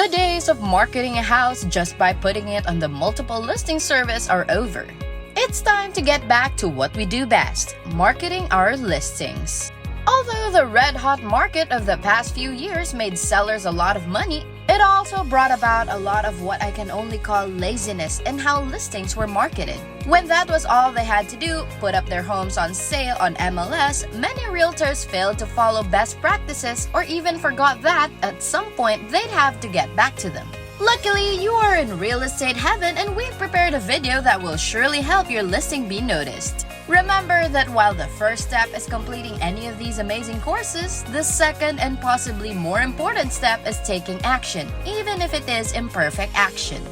The days of marketing a house just by putting it on the multiple listing service are over. It's time to get back to what we do best, marketing our listings. Although the red-hot market of the past few years made sellers a lot of money, it also brought about a lot of what I can only call laziness in how listings were marketed. When that was all they had to do, put up their homes on sale on MLS, many realtors failed to follow best practices or even forgot that at some point they'd have to get back to them. Luckily, you are in real estate heaven and we've prepared a video that will surely help your listing be noticed. Remember that while the first step is completing any of these amazing courses, the second and possibly more important step is taking action, even if it is imperfect action.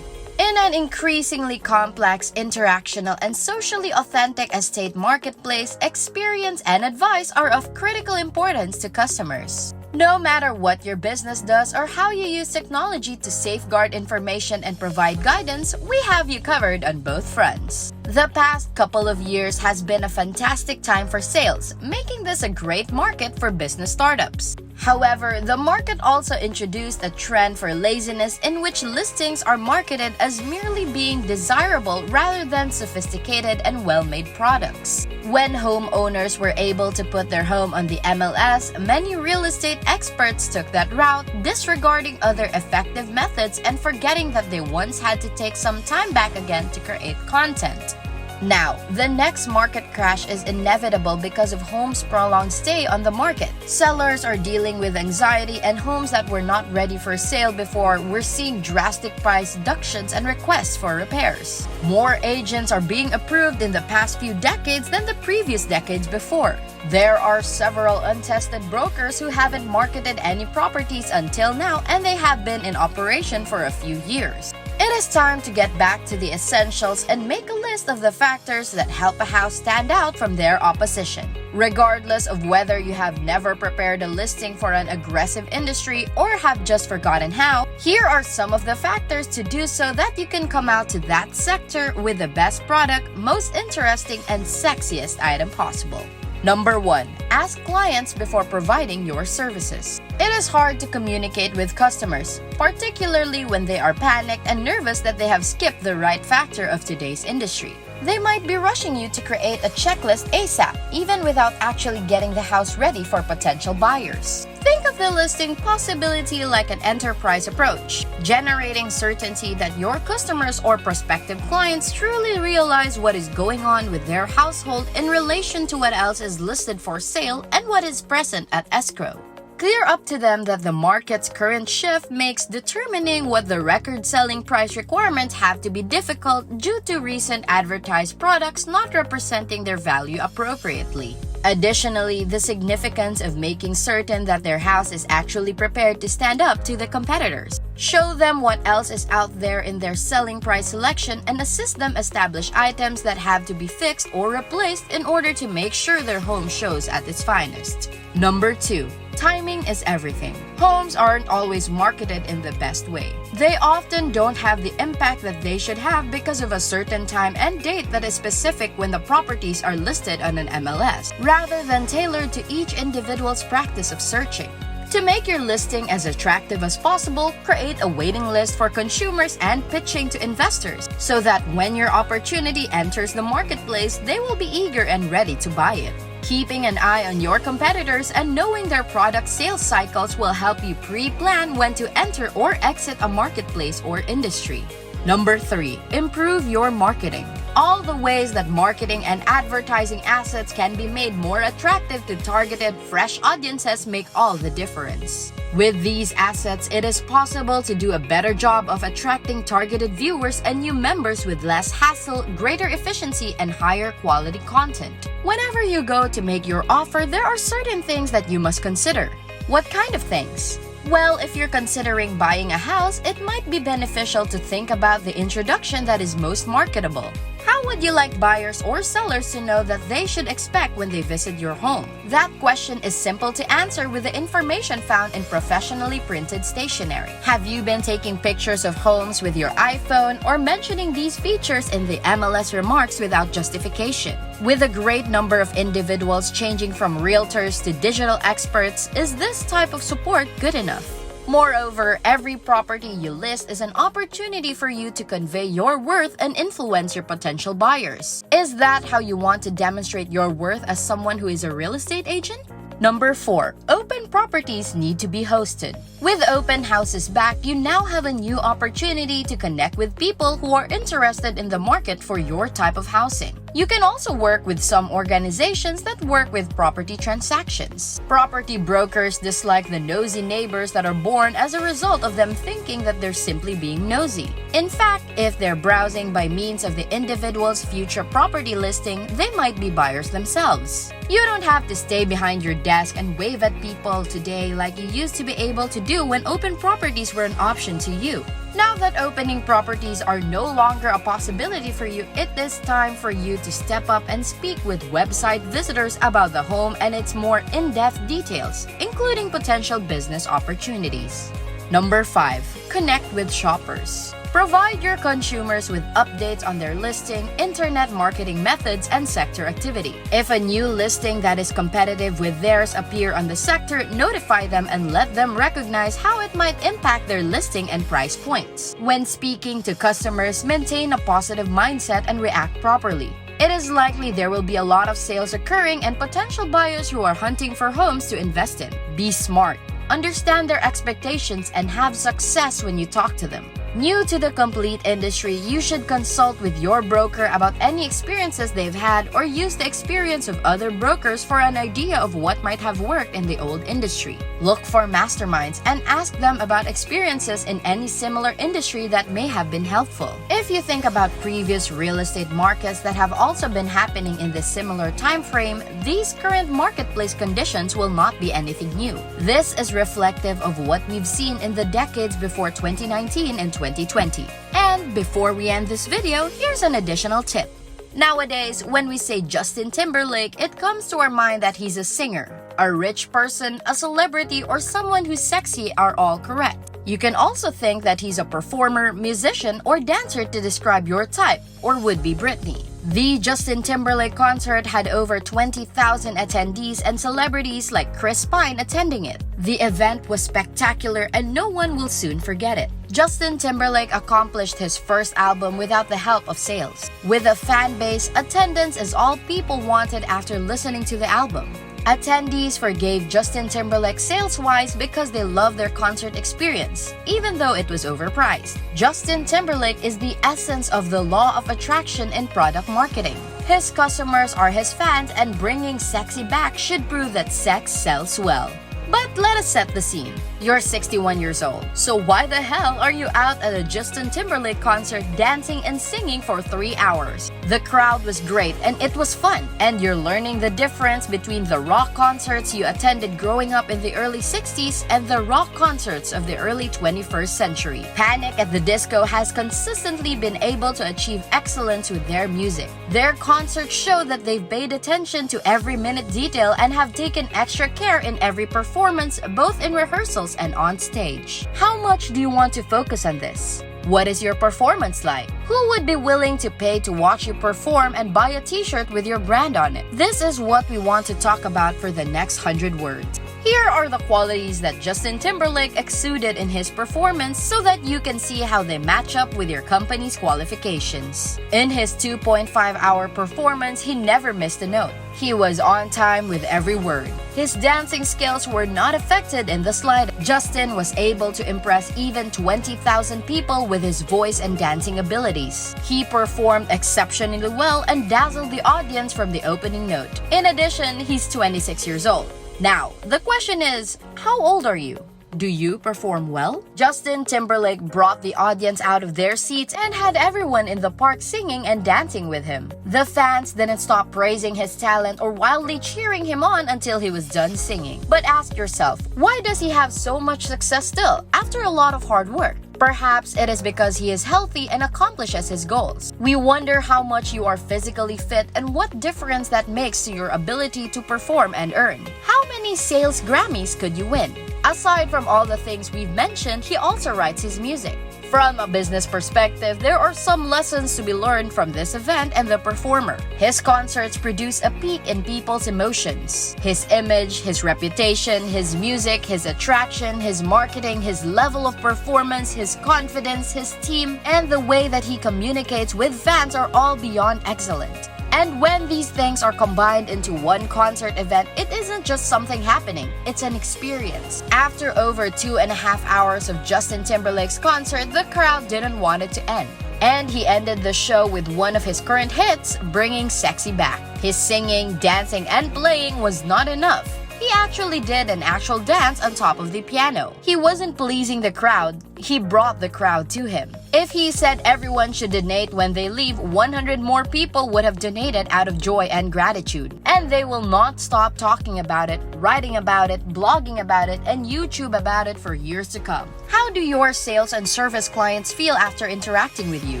In an increasingly complex, interactional, and socially authentic estate marketplace, experience and advice are of critical importance to customers. No matter what your business does or how you use technology to safeguard information and provide guidance, we have you covered on both fronts. The past couple of years has been a fantastic time for sales, making this a great market for business startups. However, the market also introduced a trend for laziness in which listings are marketed as merely being desirable rather than sophisticated and well-made products. When homeowners were able to put their home on the MLS, many real estate experts took that route, disregarding other effective methods and forgetting that they once had to take some time back again to create content. Now, the next market crash is inevitable because of homes' prolonged stay on the market. Sellers are dealing with anxiety, and homes that were not ready for sale before were seeing drastic price reductions and requests for repairs. More agents are being approved in the past few decades than the previous decades before. There are several untested brokers who haven't marketed any properties until now, and they have been in operation for a few years. It is time to get back to the essentials and make a list of the factors that help a house stand out from their opposition. Regardless of whether you have never prepared a listing for an aggressive industry or have just forgotten how, here are some of the factors to do so that you can come out to that sector with the best product, most interesting, and sexiest item possible. Number 1. Ask clients before providing your services. It is hard to communicate with customers, particularly when they are panicked and nervous that they have skipped the right factor of today's industry. They might be rushing you to create a checklist ASAP, even without actually getting the house ready for potential buyers. Think of the listing possibility like an enterprise approach, generating certainty that your customers or prospective clients truly realize what is going on with their household in relation to what else is listed for sale and what is present at escrow. Clear up to them that the market's current shift makes determining what the record selling price requirements have to be difficult due to recent advertised products not representing their value appropriately. Additionally, the significance of making certain that their house is actually prepared to stand up to the competitors. Show them what else is out there in their selling price selection and assist them establish items that have to be fixed or replaced in order to make sure their home shows at its finest. Number 2. Timing is everything. Homes aren't always marketed in the best way. They often don't have the impact that they should have because of a certain time and date that is specific when the properties are listed on an MLS, rather than tailored to each individual's practice of searching. To make your listing as attractive as possible, create a waiting list for consumers and pitching to investors so that when your opportunity enters the marketplace, they will be eager and ready to buy it. Keeping an eye on your competitors and knowing their product sales cycles will help you pre-plan when to enter or exit a marketplace or industry. Number 3. Improve your marketing. All the ways that marketing and advertising assets can be made more attractive to targeted, fresh audiences make all the difference. With these assets, it is possible to do a better job of attracting targeted viewers and new members with less hassle, greater efficiency, and higher quality content. Whenever you go to make your offer, there are certain things that you must consider. What kind of things? Well, if you're considering buying a house, it might be beneficial to think about the introduction that is most marketable. How would you like buyers or sellers to know that they should expect when they visit your home? That question is simple to answer with the information found in professionally printed stationery. Have you been taking pictures of homes with your iPhone or mentioning these features in the MLS remarks without justification? With a great number of individuals changing from realtors to digital experts, is this type of support good enough? Moreover, every property you list is an opportunity for you to convey your worth and influence your potential buyers. Is that how you want to demonstrate your worth as someone who is a real estate agent? Number 4. Open properties need to be hosted. With open houses back, you now have a new opportunity to connect with people who are interested in the market for your type of housing. You can also work with some organizations that work with property transactions. Property brokers dislike the nosy neighbors that are born as a result of them thinking that they're simply being nosy. In fact, if they're browsing by means of the individual's future property listing, they might be buyers themselves. You don't have to stay behind your desk and wave at people today like you used to be able to do when open properties were an option to you. Now that opening properties are no longer a possibility for you, it is time for you to step up and speak with website visitors about the home and its more in-depth details, including potential business opportunities. Number 5. Connect with shoppers. Provide your consumers with updates on their listing, internet marketing methods, and sector activity. If a new listing that is competitive with theirs appear on the sector, notify them and let them recognize how it might impact their listing and price points. When speaking to customers, maintain a positive mindset and react properly. It is likely there will be a lot of sales occurring and potential buyers who are hunting for homes to invest in. Be smart. Understand their expectations and have success when you talk to them. New to the complete industry, you should consult with your broker about any experiences they've had or use the experience of other brokers for an idea of what might have worked in the old industry. Look for masterminds and ask them about experiences in any similar industry that may have been helpful. If you think about previous real estate markets that have also been happening in this similar time frame, these current marketplace conditions will not be anything new. This is reflective of what we've seen in the decades before 2019 and 2020. And before we end this video, here's an additional tip. Nowadays, when we say Justin Timberlake, it comes to our mind that he's a singer. A rich person, a celebrity, or someone who's sexy are all correct. You can also think that he's a performer, musician, or dancer to describe your type, or would-be Britney. The Justin Timberlake concert had over 20,000 attendees and celebrities like Chris Pine attending it. The event was spectacular and no one will soon forget it. Justin Timberlake accomplished his first album without the help of sales. With a fan base, attendance is all people wanted after listening to the album. Attendees forgave Justin Timberlake sales-wise because they loved their concert experience, even though it was overpriced. Justin Timberlake is the essence of the law of attraction in product marketing. His customers are his fans, and bringing sexy back should prove that sex sells well. But let us set the scene. You're 61 years old, so why the hell are you out at a Justin Timberlake concert dancing and singing for 3 hours? The crowd was great and it was fun, and you're learning the difference between the rock concerts you attended growing up in the early 60s and the rock concerts of the early 21st century. Panic at the Disco has consistently been able to achieve excellence with their music. Their concerts show that they've paid attention to every minute detail and have taken extra care in every performance, both in rehearsals and on stage. How much do you want to focus on this? What is your performance like? Who would be willing to pay to watch you perform and buy a t-shirt with your brand on it? This is what we want to talk about for the next 100 words. Here are the qualities that Justin Timberlake exuded in his performance so that you can see how they match up with your company's qualifications. In his 2.5-hour performance, he never missed a note. He was on time with every word. His dancing skills were not affected in the slightest. Justin was able to impress even 20,000 people with his voice and dancing abilities. He performed exceptionally well and dazzled the audience from the opening note. In addition, he's 26 years old. Now, the question is, how old are you? Do you perform well? Justin Timberlake brought the audience out of their seats and had everyone in the park singing and dancing with him. The fans didn't stop praising his talent or wildly cheering him on until he was done singing. But ask yourself, why does he have so much success still, after a lot of hard work? Perhaps it is because he is healthy and accomplishes his goals. We wonder how much you are physically fit and what difference that makes to your ability to perform and earn. How many sales Grammys could you win? Aside from all the things we've mentioned, he also writes his music. From a business perspective, there are some lessons to be learned from this event and the performer. His concerts produce a peak in people's emotions. His image, his reputation, his music, his attraction, his marketing, his level of performance, his confidence, his team, and the way that he communicates with fans are all beyond excellent. And when these things are combined into one concert event, it isn't just something happening, it's an experience. After over 2.5 hours of Justin Timberlake's concert, the crowd didn't want it to end. And he ended the show with one of his current hits, Bringing Sexy Back. His singing, dancing, and playing was not enough. He actually did an actual dance on top of the piano. He wasn't pleasing the crowd, he brought the crowd to him. If he said everyone should donate when they leave, 100 more people would have donated out of joy and gratitude. And they will not stop talking about it, writing about it, blogging about it, and YouTube about it for years to come. How do your sales and service clients feel after interacting with you?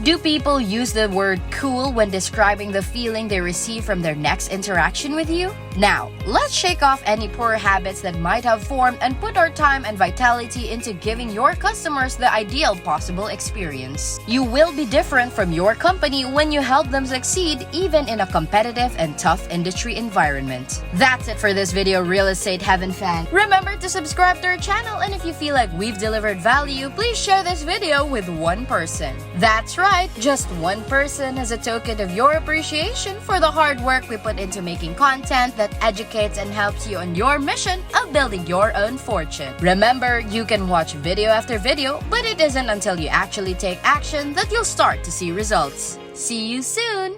Do people use the word cool when describing the feeling they receive from their next interaction with you? Now, let's shake off any poor habits that might have formed and put our time and vitality into giving your customers the ideal possible experience. You will be different from your company when you help them succeed even in a competitive and tough industry environment. That's it for this video, Real Estate Heaven fan. Remember to subscribe to our channel, and if you feel like we've delivered value, please share this video with one person. That's right, just one person, as a token of your appreciation for the hard work we put into making content that educates and helps you on your mission of building your own fortune. Remember, you can watch video after video, but it isn't until you actually take action that you'll start to see results. See you soon!